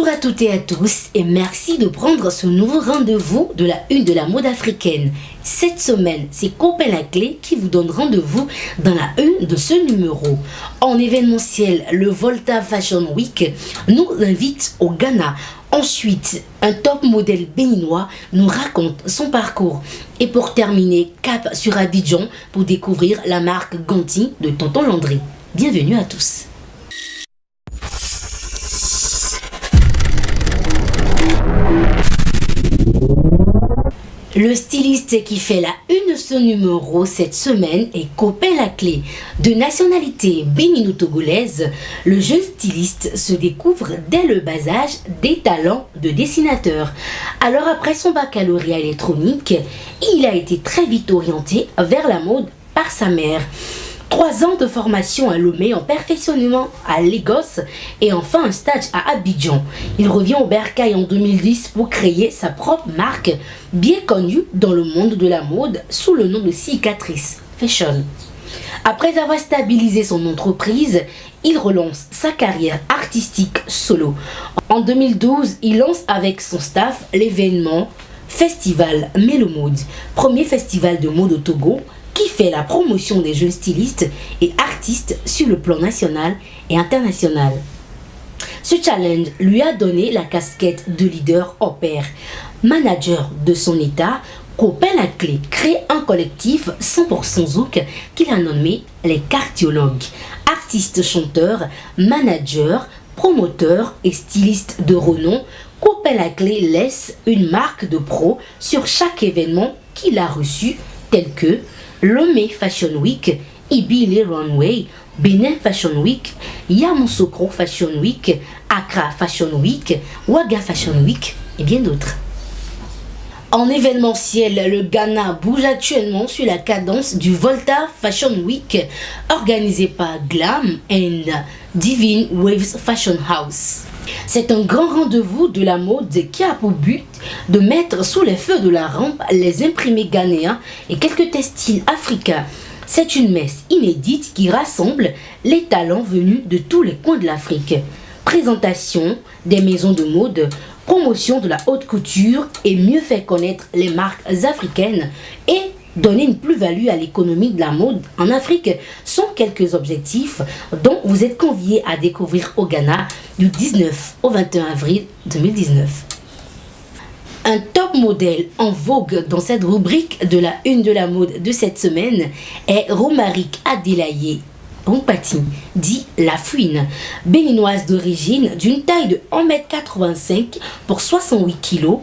à toutes et à tous et merci de prendre ce nouveau rendez-vous de la une de la mode africaine. Cette semaine, c'est Copain la Clé qui vous donne rendez-vous dans la une de ce numéro. En événementiel, le Volta Fashion Week nous invite au Ghana. Ensuite, un top modèle béninois nous raconte son parcours. Et pour terminer, cap sur Abidjan pour découvrir la marque Ganti de Tonton Landry. Bienvenue à tous. Le styliste qui fait la une de ce numéro cette semaine est Copain la Clé. De nationalité bénino-togolaise, le jeune styliste se découvre dès le bas âge des talents de dessinateur. Alors après son baccalauréat électronique, il a été très vite orienté vers la mode par sa mère. 3 ans de formation à Lomé en perfectionnement à Lagos et enfin un stage à Abidjan. Il revient au Bercail en 2010 pour créer sa propre marque bien connue dans le monde de la mode sous le nom de Cicatrice Fashion. Après avoir stabilisé son entreprise, il relance sa carrière artistique solo. En 2012, il lance avec son staff l'événement Festival Melomode, premier festival de mode au Togo, qui fait la promotion des jeunes stylistes et artistes sur le plan national et international. Ce challenge lui a donné la casquette de leader hors pair. Manager de son état, Copain la Clé crée un collectif 100% zouk qu'il a nommé les cardiologues. Artistes, chanteurs, managers, promoteurs et stylistes de renom, Copain la Clé laisse une marque de pro sur chaque événement qu'il a reçu, tel que Lomé Fashion Week, Ibile Runway, Benin Fashion Week, Yamoussoukro Fashion Week, Accra Fashion Week, Ouaga Fashion Week et bien d'autres. En événementiel, le Ghana bouge actuellement sur la cadence du Volta Fashion Week organisé par Glam and Divine Waves Fashion House. C'est un grand rendez-vous de la mode qui a pour but de mettre sous les feux de la rampe les imprimés ghanéens et quelques textiles africains. C'est une messe inédite qui rassemble les talents venus de tous les coins de l'Afrique. Présentation des maisons de mode, promotion de la haute couture et mieux faire connaître les marques africaines et donner une plus-value à l'économie de la mode en Afrique sont quelques objectifs dont vous êtes conviés à découvrir au Ghana du 19 au 21 avril 2019. Un top modèle en vogue dans cette rubrique de la une de la mode de cette semaine est Romaric Adelaye Rompati, dit La Fouine, béninoise d'origine d'une taille de 1,85 m pour 68 kg.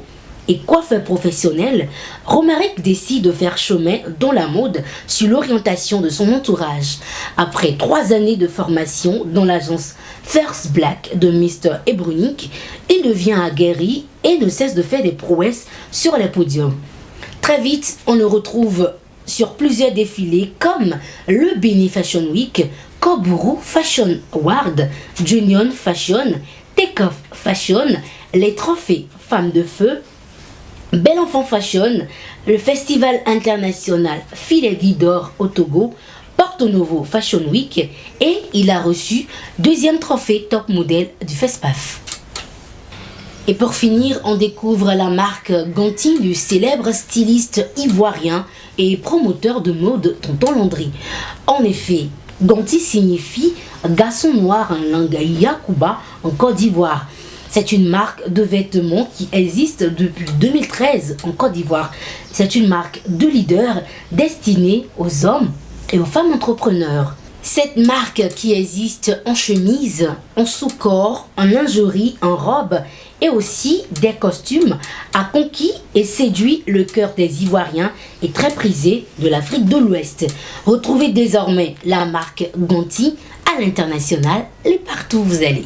Et coiffeur professionnel, Romaric décide de faire chemin dans la mode sur l'orientation de son entourage. Après 3 années de formation dans l'agence First Black de Mr. Ebronic, il devient aguerri et ne cesse de faire des prouesses sur les podiums. Très vite, on le retrouve sur plusieurs défilés comme le Benin Fashion Week, Koburu Fashion Award, Junior Fashion, Takeoff Fashion, les trophées Femmes de Feu, Bel Enfant Fashion, le Festival international Filet d'Or au Togo, Porto Novo Fashion Week et il a reçu 2e trophée top modèle du FESPAF. Et pour finir, on découvre la marque Ganti du célèbre styliste ivoirien et promoteur de mode Tonton Landry. En effet, Ganti signifie garçon noir en langue Yakuba en Côte d'Ivoire. C'est une marque de vêtements qui existe depuis 2013 en Côte d'Ivoire. C'est une marque de leader destinée aux hommes et aux femmes entrepreneurs. Cette marque qui existe en chemise, en sous-corps, en lingerie, en robe et aussi des costumes a conquis et séduit le cœur des Ivoiriens et très prisé de l'Afrique de l'Ouest. Retrouvez désormais la marque Ganti à l'international et partout où vous allez.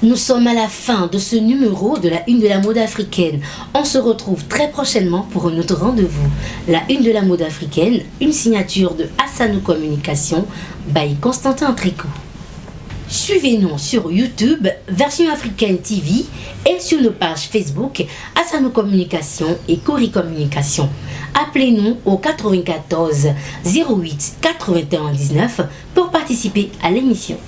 Nous sommes à la fin de ce numéro de la une de la mode africaine. On se retrouve très prochainement pour un autre rendez-vous. La une de la mode africaine, une signature de Assanou Communication by Constantin Tricot. Suivez-nous sur YouTube, Version Africaine TV et sur nos pages Facebook, Assanou Communication et Cori Communication. Appelez-nous au 94 08 81 19 pour participer à l'émission.